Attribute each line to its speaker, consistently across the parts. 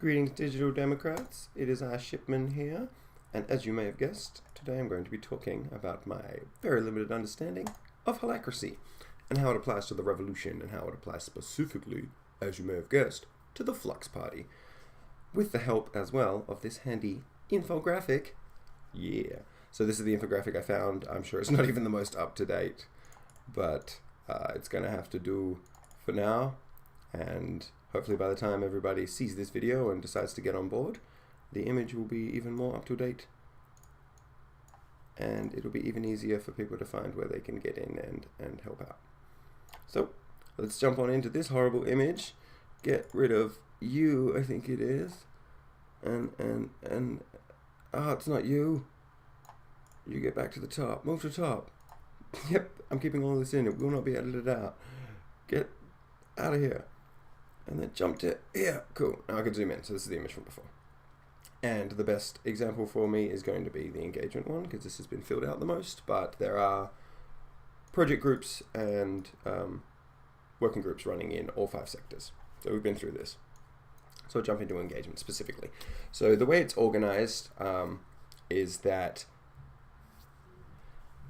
Speaker 1: Greetings, Digital Democrats. It is Shipman here, and as you may have guessed, today I'm going to be talking about my very limited understanding of holacracy and how it applies to the revolution and how it applies specifically, as you may have guessed, to the Flux party, with the help as well of this handy infographic. Yeah. So this is the infographic I found. I'm sure it's not even the most up-to-date, but it's going to have to do for now, and hopefully by the time everybody sees this video and decides to get on board, the image will be even more up-to-date, and it'll be even easier for people to find where they can get in and help out. So let's jump on into this horrible image, get rid of you, I think it is, and it's not you. You get back to the top, move to the top. Yep, I'm keeping all this in, it will not be edited out. Get out of here. And then jumped it. Yeah, cool. Now I can zoom in. So this is the image from before. And the best example for me is going to be the engagement one, because this has been filled out the most. But there are project groups and working groups running in all 5 sectors. So we've been through this. So I'll jump into engagement specifically. So the way it's organized is that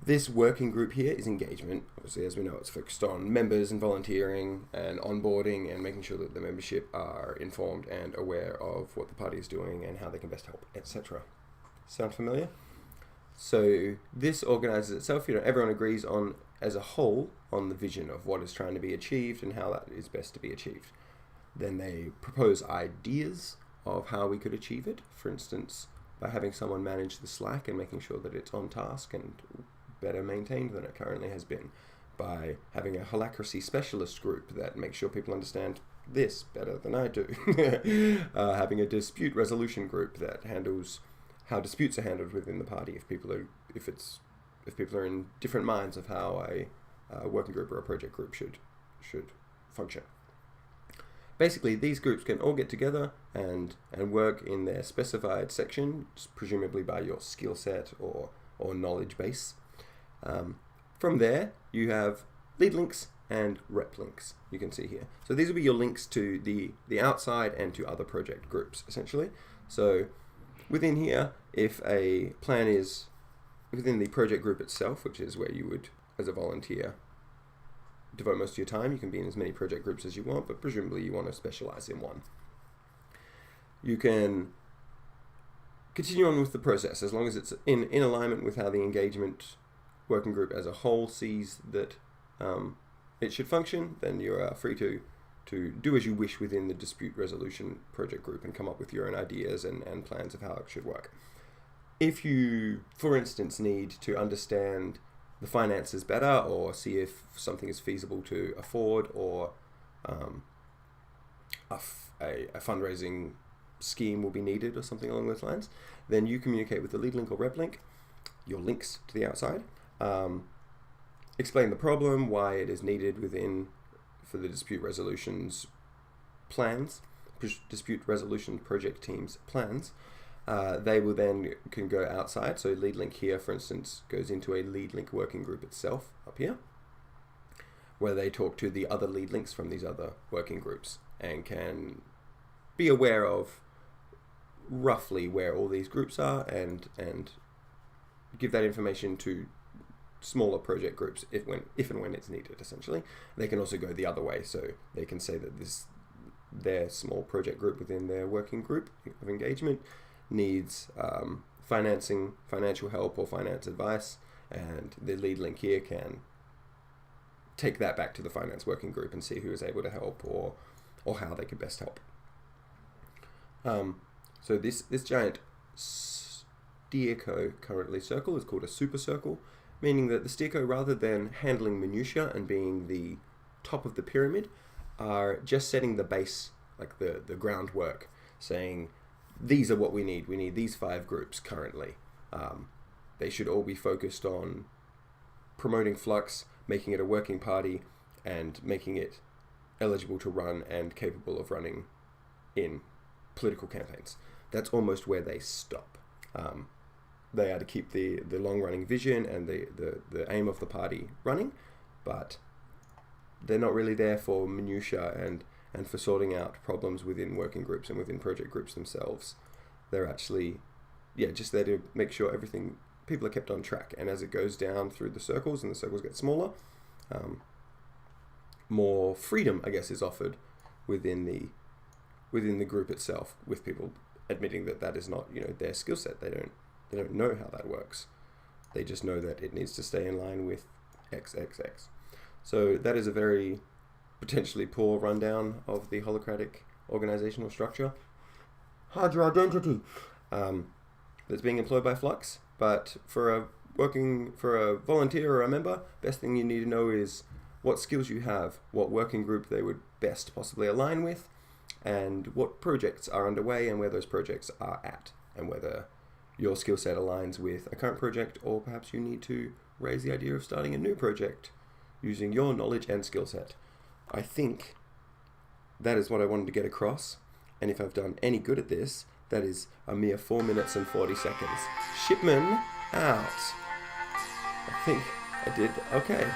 Speaker 1: this working group here is engagement. Obviously, as we know, it's focused on members and volunteering and onboarding and making sure that the membership are informed and aware of what the party is doing and how they can best help, etc. Sound familiar? So this organizes itself. Everyone agrees on, as a whole, on the vision of what is trying to be achieved and how that is best to be achieved. Then they propose ideas of how we could achieve it. For instance, by having someone manage the Slack and making sure that it's on task and better maintained than it currently has been, by having a holacracy specialist group that makes sure people understand this better than I do, having a dispute resolution group that handles how disputes are handled within the party if people are in different minds of how a working group or a project group should function. Basically, these groups can all get together and work in their specified section, presumably by your skill set or knowledge base. From there, you have lead links and rep links, you can see here. So these will be your links to the outside and to other project groups, essentially. So within here, if a plan is within the project group itself, which is where you would, as a volunteer, devote most of your time, you can be in as many project groups as you want, but presumably you want to specialize in one. You can continue on with the process as long as it's in alignment with how the engagement working group as a whole sees that it should function. Then you are free to do as you wish within the dispute resolution project group and come up with your own ideas and plans of how it should work. If you, for instance, need to understand the finances better or see if something is feasible to afford or a fundraising scheme will be needed or something along those lines, then you communicate with the lead link or rep link, your links to the outside, explain the problem, why it is needed for the dispute resolutions plans, dispute resolution project teams plans. They will then can go outside. So lead link here, for instance, goes into a lead link working group itself up here, where they talk to the other lead links from these other working groups and can be aware of roughly where all these groups are and give that information to smaller project groups if and when it's needed, essentially. They can also go the other way, so they can say that their small project group within their working group of engagement needs financial help or finance advice, and the lead link here can take that back to the finance working group and see who is able to help or how they could best help. So this giant steerco currently circle is called a super circle, meaning that the steerco, rather than handling minutiae and being the top of the pyramid, are just setting the base, like the groundwork, saying these are what we need. We need these 5 groups currently. They should all be focused on promoting Flux, making it a working party, and making it eligible to run and capable of running in political campaigns. That's almost where they stop. They are to keep the long-running vision and the aim of the party running, but they're not really there for minutiae and for sorting out problems within working groups and within project groups themselves. They're actually, just there to make sure people are kept on track. And as it goes down through the circles and the circles get smaller, more freedom, I guess, is offered within the group itself, with people admitting that is not, their skill set. They don't know how that works. They just know that it needs to stay in line with XXX. So that is a very potentially poor rundown of the holacratic organizational structure. Hydra identity that's being employed by Flux. But for a volunteer or a member, best thing you need to know is what skills you have, what working group they would best possibly align with, and what projects are underway and where those projects are at, and whether your skill set aligns with a current project, or perhaps you need to raise the idea of starting a new project using your knowledge and skill set. I think that is what I wanted to get across, and if I've done any good at this, that is a mere 4 minutes and 40 seconds. Shipman out. I think I did okay.